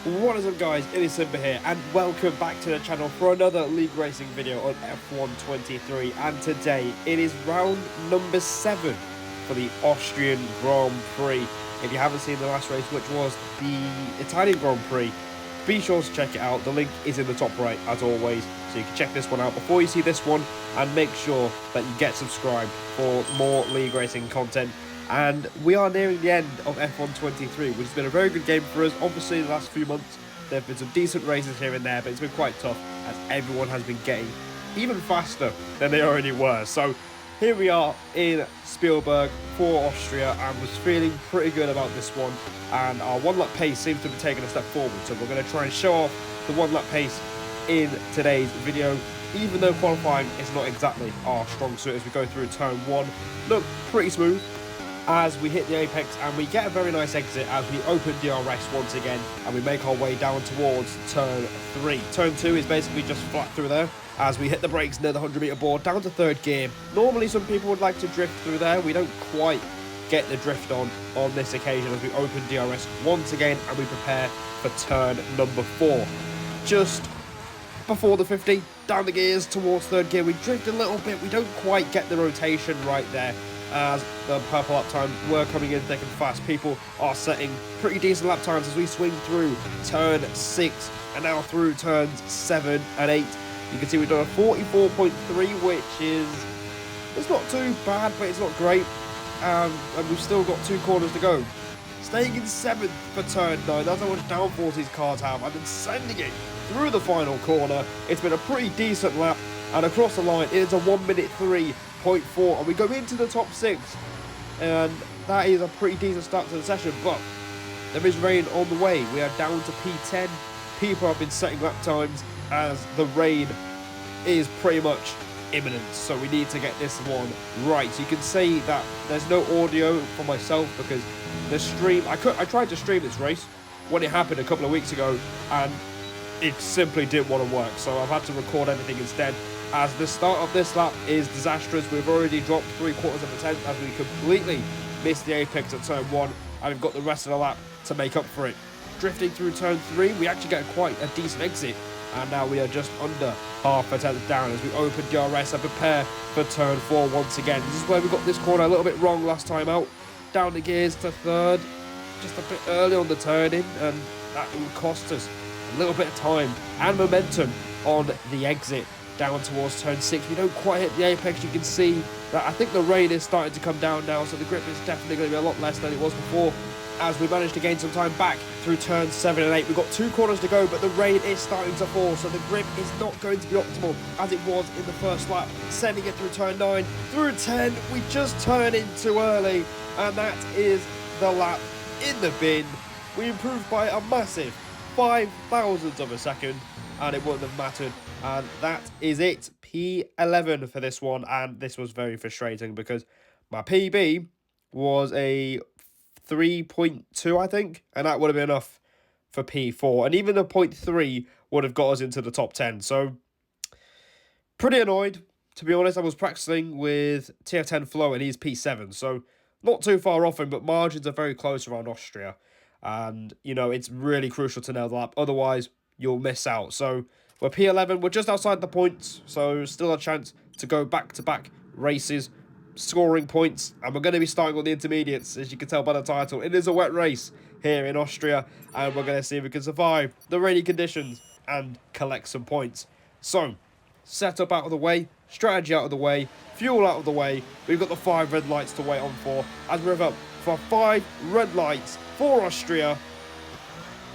What is up guys, it is Simba here and welcome back to the channel for another league racing video on F1 23, and today it is round number 7 for the Austrian Grand Prix. If you haven't seen the last race, which was the Italian Grand Prix, be sure to check it out. The link is in the top right as always, so you can check this one out before you see this one, and make sure that you get subscribed for more league racing content. And we are nearing the end of F1 23, which has been a very good game for us. Obviously, the last few months, there have been some decent races here and there, but it's been quite tough as everyone has been getting even faster than they already were. So here we are in Spielberg for Austria, and was feeling pretty good about this one. And our one-lap pace seems to be taking a step forward, so we're going to try and show off the one-lap pace in today's video. Even though qualifying is not exactly our strong suit as we go through turn 1, look pretty smooth as we hit the apex, and we get a very nice exit as we open DRS once again, and we make our way down towards turn 3. Turn 2 is basically just flat through there as we hit the brakes near the 100-meter board down to 3rd gear. Normally some people would like to drift through there. We don't quite get the drift on this occasion as we open DRS once again and we prepare for turn number 4. Just before the 50, down the gears towards 3rd gear, we drift a little bit. We don't quite get the rotation right there as the purple lap time were coming in thick and fast. People are setting pretty decent lap times as we swing through turn 6 and now through turns 7 and 8. You can see we've done a 44.3, which is, it's not too bad, but it's not great. And we've still got 2 corners to go. Staying in 7th for turn 9, that's how much downforce these cars have, and then sending it through the final corner. It's been a pretty decent lap, and across the line it is a 1:03.4, and we go into the top 6, and that is a pretty decent start to the session. But there is rain on the way. We are down to P10. People have been setting lap times as the rain is pretty much imminent, so we need to get this one right. You can say that there's no audio for myself because the stream, I tried to stream this race when it happened a couple of weeks ago, and it simply didn't want to work, so I've had to record everything instead. As the start of this lap is disastrous, we've already dropped 3/4 of a tenth as we completely missed the apex at turn 1, and we've got the rest of the lap to make up for it. Drifting through turn 3, we actually get quite a decent exit, and now we are just under half a tenth down as we open DRS and prepare for turn 4 once again. This is where we got this corner a little bit wrong last time out. Down the gears to 3rd, just a bit early on the turn-in, and that will cost us a little bit of time and momentum on the exit. Down towards turn 6, we don't quite hit the apex. You can see that I think the rain is starting to come down now, so the grip is definitely going to be a lot less than it was before, as we managed to gain some time back through turns 7 and 8. We've got 2 corners to go, but the rain is starting to fall, so the grip is not going to be optimal as it was in the first lap. Sending it through turn 9, through 10, we just turn in too early, and that is the lap in the bin. We improved by a massive 5 thousandths of a second, and it wouldn't have mattered. And that is it, P11 for this one, and this was very frustrating because my PB was a 3.2, I think, and that would have been enough for P4, and even a 0.3 would have got us into the top 10, so pretty annoyed, to be honest. I was practicing with TF10 Flow, and he's P7, so not too far off him, but margins are very close around Austria, and, you know, it's really crucial to nail the lap, otherwise you'll miss out. So we're P11, we're just outside the points, so still a chance to go back-to-back races, scoring points, and we're going to be starting on the intermediates, as you can tell by the title. It is a wet race here in Austria, and we're going to see if we can survive the rainy conditions and collect some points. So, setup out of the way, strategy out of the way, fuel out of the way. We've got the 5 red lights to wait on for, as we're up for 5 red lights for Austria,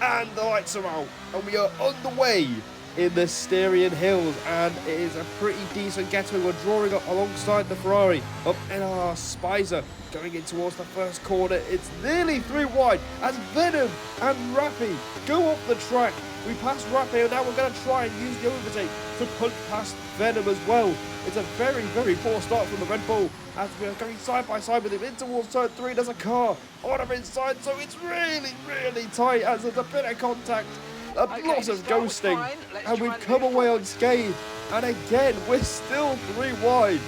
and the lights are out, and we are on the way in the Styrian Hills, and it is a pretty decent getaway. We're drawing up alongside the Ferrari of NR Spicer, going in towards the first corner. It's nearly 3 wide as Venom and Rappy go off the track. We pass Rappy, and now we're going to try and use the overtake to punch past Venom as well. It's a very, very poor start from the Red Bull as we are going side by side with him in towards turn 3. There's a car on him inside, so it's really, really tight as there's a bit of contact. A lot of ghosting, and we've come away unscathed, and again we're still 3 wide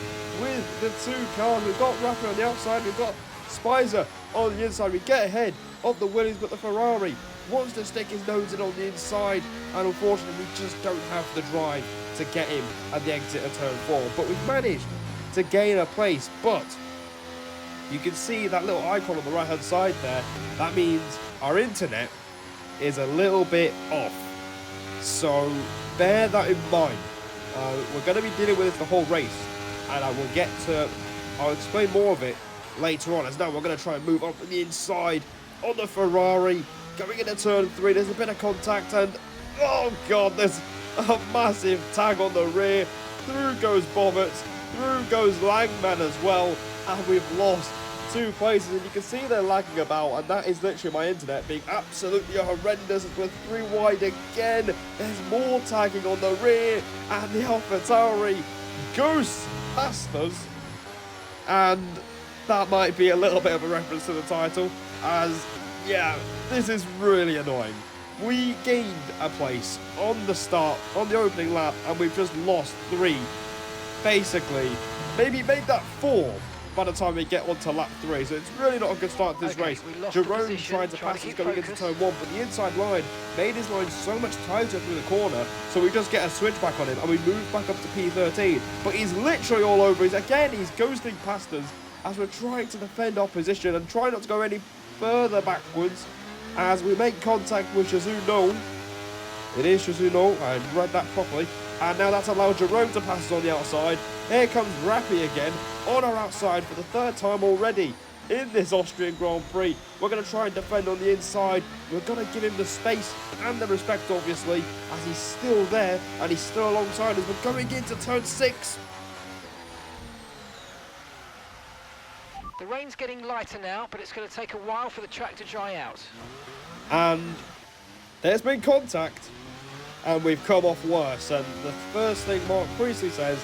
with the 2 cars. We've got Rapper on the outside, we've got Spicer on the inside. We get ahead of the Williams, but the Ferrari wants to stick his nose in on the inside, and unfortunately we just don't have the drive to get him at the exit of turn 4. But we've managed to gain a place, but you can see that little icon on the right hand side there. That means our internet is a little bit off, so bear that in mind. We're going to be dealing with this the whole race, and I'll explain more of it later on, as now we're going to try and move up the inside on the Ferrari, going into turn 3. There's a bit of contact, and oh god, there's a massive tag on the rear. Through goes Bobbert, through goes Langman as well, and we've lost 2 places, and you can see they're lagging about, and that is literally my internet being absolutely horrendous. We're 3 wide again. There's more tagging on the rear, and the AlphaTauri goes past us, and that might be a little bit of a reference to the title, as yeah, this is really annoying. We gained a place on the start, on the opening lap, and we've just lost 3. Basically, maybe made that 4 by the time we get on to lap 3, so it's really not a good start to this race. Jerome tried to pass us going into turn 1, but the inside line made his line so much tighter through the corner, so we just get a switch back on him, and we move back up to P13. But he's literally all over us. Again, he's ghosting past us as we're trying to defend our position and try not to go any further backwards as we make contact with Shizuno. It is Shizuno, I read that properly. And now that's allowed Jerome to pass us on the outside. Here comes Rappi again on our outside for the 3rd time already in this Austrian Grand Prix. We're going to try and defend on the inside. We're going to give him the space and the respect, obviously, as he's still there and he's still alongside us. We're going into turn 6. The rain's getting lighter now, but it's going to take a while for the track to dry out. And there's been contact, and we've come off worse. And the first thing Mark Priestley says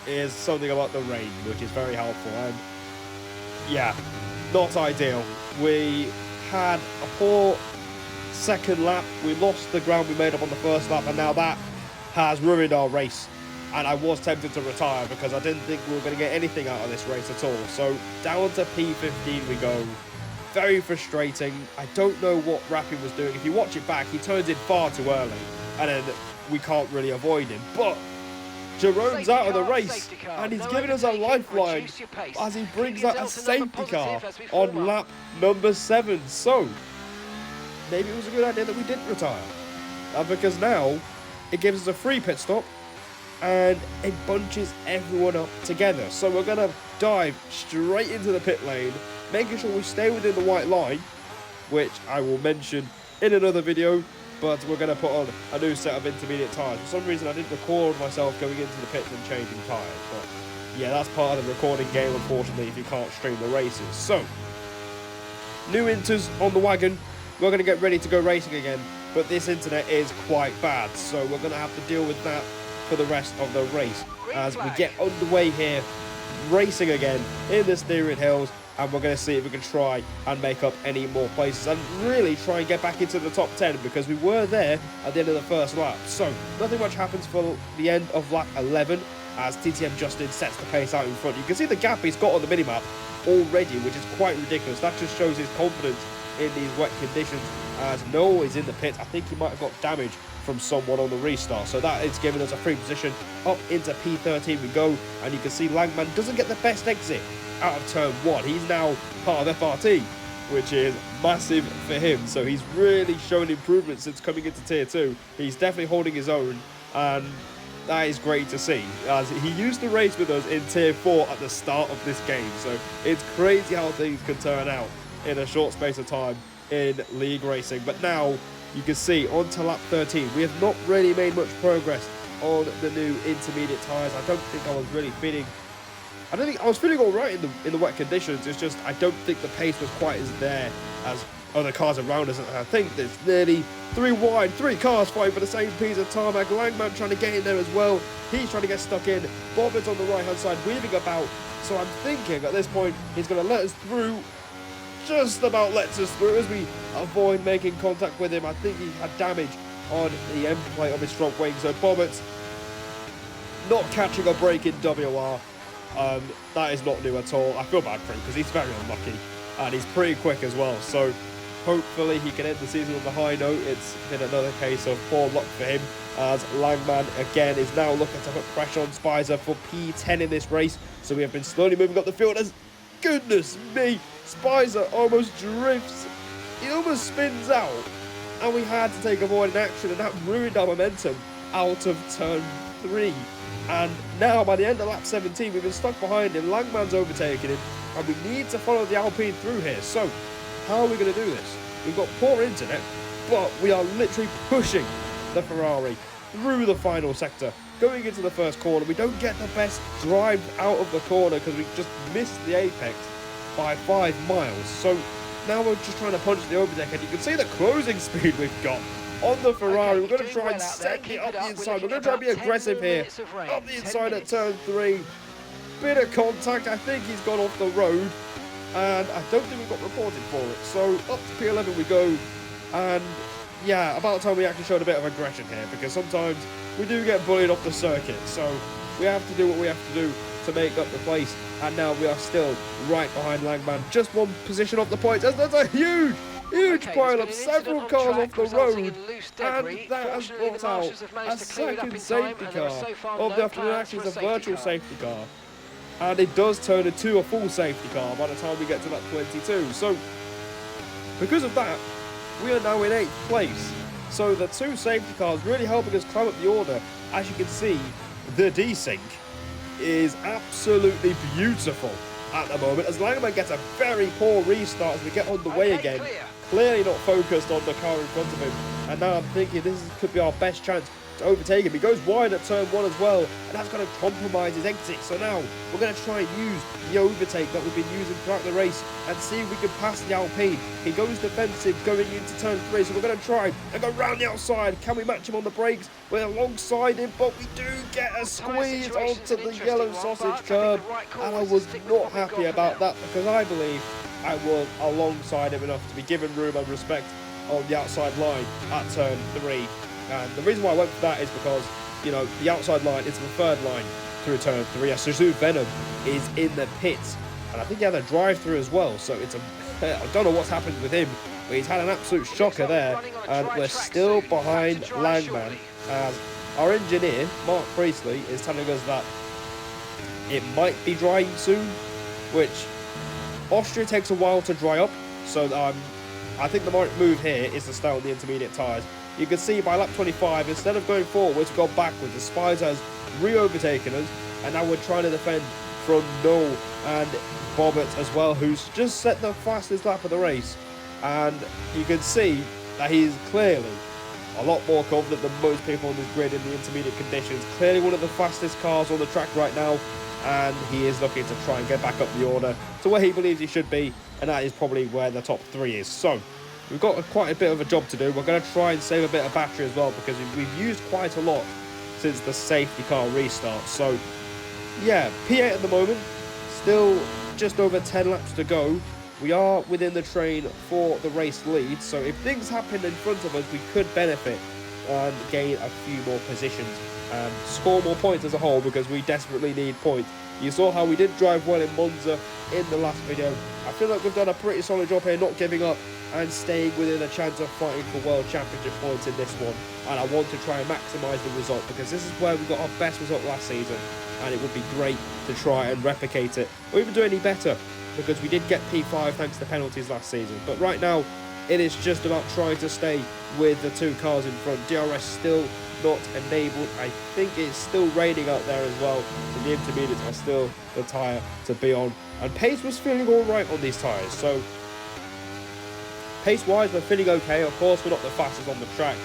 is something about the rain, which is very helpful. And yeah, not ideal. We had a poor second lap. We lost the ground we made up on the first lap, and now that has ruined our race. And I was tempted to retire because I didn't think we were going to get anything out of this race at all. So down to P15 we go. Very frustrating. I don't know what Rappi was doing. If you watch it back, he turns in far too early, and then we can't really avoid him. But Jerome's out of the race, and he's giving us a lifeline as he brings out a safety car on lap number 7. So maybe it was a good idea that we didn't retire, because now it gives us a free pit stop and it bunches everyone up together. So we're going to dive straight into the pit lane, making sure we stay within the white line, which I will mention in another video. But we're going to put on a new set of intermediate tyres. For some reason I didn't record myself going into the pits and changing tyres, but yeah, that's part of the recording game, unfortunately, if you can't stream the races. So new inters on the wagon. We're going to get ready to go racing again, but this internet is quite bad, so we're going to have to deal with that for the rest of the race as we get underway here, racing again in the Steering Hills, and we're going to see if we can try and make up any more places and really try and get back into the top 10, because we were there at the end of the first lap. So nothing much happens for the end of lap 11 as TTM Justin sets the pace out in front. You can see the gap he's got on the minimap already, which is quite ridiculous. That just shows his confidence in these wet conditions, as Noah is in the pit. I think he might have got damage from someone on the restart, so that is giving us a free position up into P13 we go. And you can see Langman doesn't get the best exit out of turn 1. He's now part of FRT, which is massive for him, so he's really shown improvement since coming into tier 2. He's definitely holding his own, and that is great to see, as he used to race with us in tier 4 at the start of this game. So it's crazy how things can turn out in a short space of time in league racing. But now you can see on to lap 13 we have not really made much progress on the new intermediate tyres. I don't think I was really feeling, I don't think I was feeling all right in the wet conditions. It's just I don't think the pace was quite as there as other cars around us. And I think there's nearly 3 wide, 3 cars fighting for the same piece of tarmac. Langman trying to get in there as well. He's trying to get stuck in. Bobbitt's on the right hand side weaving about. So I'm thinking at this point he's going to let us through. Just about lets us through as we avoid making contact with him. I think he had damage on the end plate of his front wing. So Bobbitt's not catching a break in WOR. That is not new at all. I feel bad for him because he's very unlucky and he's pretty quick as well. So Hopefully he can end the season on the high note. It's been another case of poor luck for him, as Langman again is now looking to put pressure on Spicer for P10 in this race. So we have been slowly moving up the field as, goodness me, Spicer almost drifts. He almost spins out, and we had to take avoiding action, and that ruined our momentum out of turn 3. And now by the end of lap 17, we've been stuck behind him. Langman's overtaking him, and we need to follow the Alpine through here. So how are we going to do this? We've got poor internet, but we are literally pushing the Ferrari through the final sector. Going into the first corner, we don't get the best drive out of the corner because we just missed the apex by 5 miles. So now we're just trying to punch the overtake, and you can see the closing speed we've got on the Ferrari. We're going to try and send it up the inside. We're going to try and be aggressive here. Up the inside at turn 3. Bit of contact. I think he's gone off the road, and I don't think we've got reported for it. So up to P11 we go, and yeah, about time we actually showed a bit of aggression here, because sometimes we do get bullied off the circuit. So we have to do what we have to do to make up the place, and now we are still right behind Langman, just 1 position off the points, as that's a huge pile of several cars off the road, and that has brought out a second safety car of the afternoon. Actually, it's a virtual safety car, and it does turn into a full safety car by the time we get to lap 22. So because of that, we are now in 8th place. So the 2 safety cars really helping us climb up the order. As you can see, the desync is absolutely beautiful at the moment, as Langman gets a very poor restart as we get on the way again. Clearly not focused on the car in front of him, and now I'm thinking this could be our best chance to overtake him. He goes wide at turn 1 as well, and that's going to compromise his exit. So now we're going to try and use the overtake that we've been using throughout the race and see if we can pass the Alpine. He goes defensive going into turn 3, so we're going to try and go round the outside. Can we match him on the brakes? We're alongside him, but we do get a squeeze onto the yellow sausage curb, and I was not happy about that, because I believe I was alongside him enough to be given room and respect on the outside line at turn 3. And the reason why I went for that is because, you know, the outside line is the third line through turn 3. Suzu Venom is in the pits, and I think he had a drive-through as well. So it's I don't know what's happened with him, but he's had an absolute shocker there, and we're still behind Langman, as our engineer Mark Priestley is telling us that it might be drying soon, which Austria takes a while to dry up. So I think the move here is to stay on the intermediate tyres. You can see by lap 25, instead of going forwards, we've gone backwards. The Spicer has re-overtaken us, and now we're trying to defend from Noel and Bobbert as well, who's just set the fastest lap of the race. And you can see that he's clearly a lot more confident than most people on this grid in the intermediate conditions. Clearly one of the fastest cars on the track right now, and he is looking to try and get back up the order to where he believes he should be, and that is probably where the top 3 is. So we've got quite a bit of a job to do. We're going to try and save a bit of battery as well, because we've used quite a lot since the safety car restart. So yeah, P8 at the moment, still just over 10 laps to go. We are within the train for the race lead, so if things happen in front of us, we could benefit and gain a few more positions and score more points as a whole, because we desperately need points. You saw how we did drive well in Monza in the last video. I feel like we've done a pretty solid job here, not giving up and staying within a chance of fighting for World Championship points in this one. And I want to try and maximise the result, because this is where we got our best result last season, and it would be great to try and replicate it, or even do any better, because we did get P5 thanks to penalties last season. But right now, it is just about trying to stay with the 2 cars in front. DRS still not enabled. I think it's still raining out there as well, so the intermediates are still the tyre to be on. And pace was feeling alright on these tyres, so pace-wise, we're feeling okay. Of course, we're not the fastest on the track,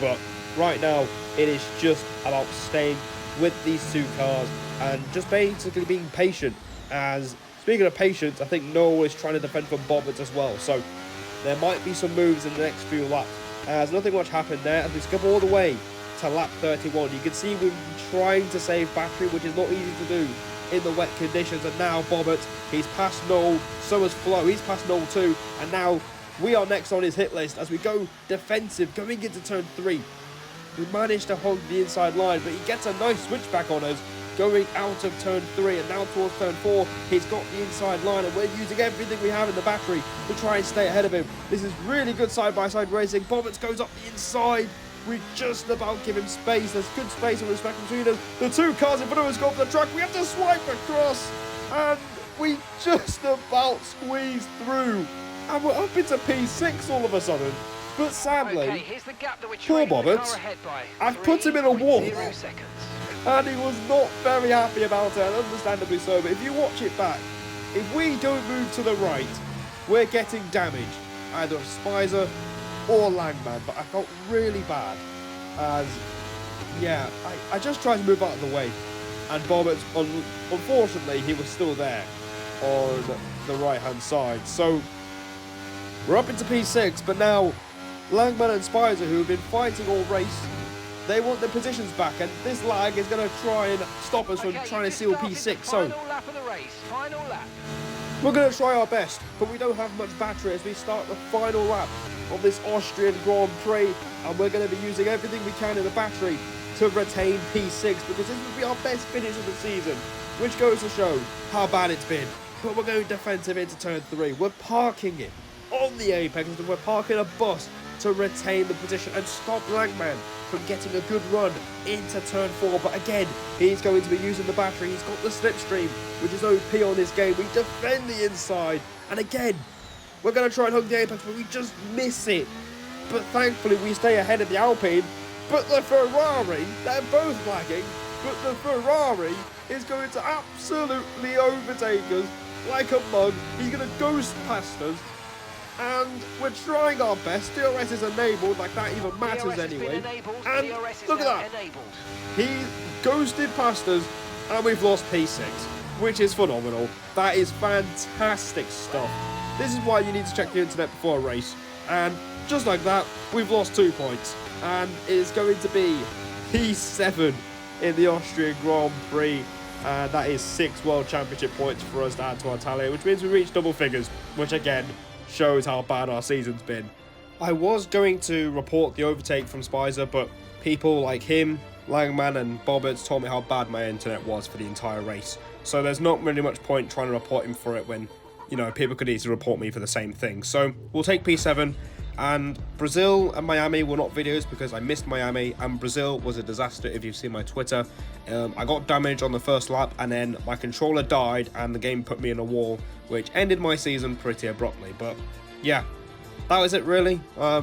but right now, it is just about staying with these 2 cars and just basically being patient. As speaking of patience, I think Noel is trying to defend from Bobbert as well, so there might be some moves in the next few laps, as nothing much happened there. As we skip all the way to lap 31, you can see we've been trying to save battery, which is not easy to do in the wet conditions. And now Bobbert, he's passed Noel, so has Flo, he's passed Noel too, and now we are next on his hit list as we go defensive going into turn 3. We managed to hog the inside line, but he gets a nice switchback on us, going out of turn 3 and now towards turn 4. He's got the inside line and we're using everything we have in the battery to try and stay ahead of him. This is really good side-by-side racing. Bobbitts goes up the inside. We just about give him space. There's good space and respect between us. The two cars in front of us go up the track. We have to swipe across and we just about squeeze through. And we're up into P6 all of a sudden. But sadly, okay, here's the gap that we're poor Bobbitts, I've put him in a wall. And he was not very happy about it, and understandably so. But if you watch it back, if we don't move to the right, we're getting damaged. Either Spicer or Langman. But I felt really bad as, yeah, I just tried to move out of the way. And Bobbitts, unfortunately, he was still there on the right-hand side. So we're up into P6, but now Langman and Spicer, who have been fighting all race, they want their positions back, and this lag is going to try and stop us from trying to seal P6. So final lap of the race, final lap. We're going to try our best, but we don't have much battery as we start the final lap of this Austrian Grand Prix, and we're going to be using everything we can in the battery to retain P6, because this will be our best finish of the season, which goes to show how bad it's been. But we're going defensive into turn 3. We're parking it on the apex, and we're parking a bus to retain the position and stop Langman from getting a good run into turn 4. But again, he's going to be using the battery. He's got the slipstream, which is OP on this game. We defend the inside, and again, we're going to try and hug the apex, but we just miss it. But thankfully, we stay ahead of the Alpine. But the Ferrari, they're both lagging, but the Ferrari is going to absolutely overtake us like a mug. He's going to ghost past us. And we're trying our best. DRS is enabled, like that even matters anyway. And look at that. He ghosted past us and we've lost P6, which is phenomenal. That is fantastic stuff. This is why you need to check the internet before a race. And just like that, we've lost 2 points. And it's going to be P7 in the Austrian Grand Prix. And that is 6 World Championship points for us to add to our tally, which means we reach double figures, which again shows how bad our season's been. I was going to report the overtake from Spicer, but people like him, Langman and Bobbitts told me how bad my internet was for the entire race. So there's not really much point trying to report him for it when, you know, people could easily report me for the same thing. So we'll take P7, and Brazil and Miami were not videos because I missed Miami, and Brazil was a disaster if you've seen my Twitter. I got damaged on the first lap, and then my controller died and the game put me in a wall, which ended my season pretty abruptly. But yeah, that was it really.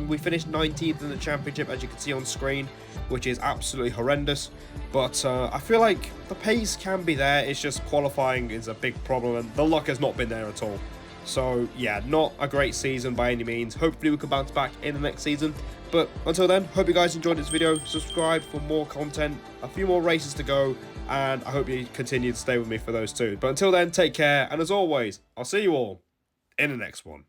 We finished 19th in the championship, as you can see on screen, which is absolutely horrendous. But I feel like the pace can be there, it's just qualifying is a big problem, and the luck has not been there at all. So yeah, not a great season by any means. Hopefully we can bounce back in the next season. But until then, hope you guys enjoyed this video. Subscribe for more content, a few more races to go, and I hope you continue to stay with me for those too. But until then, take care, and as always, I'll see you all in the next one.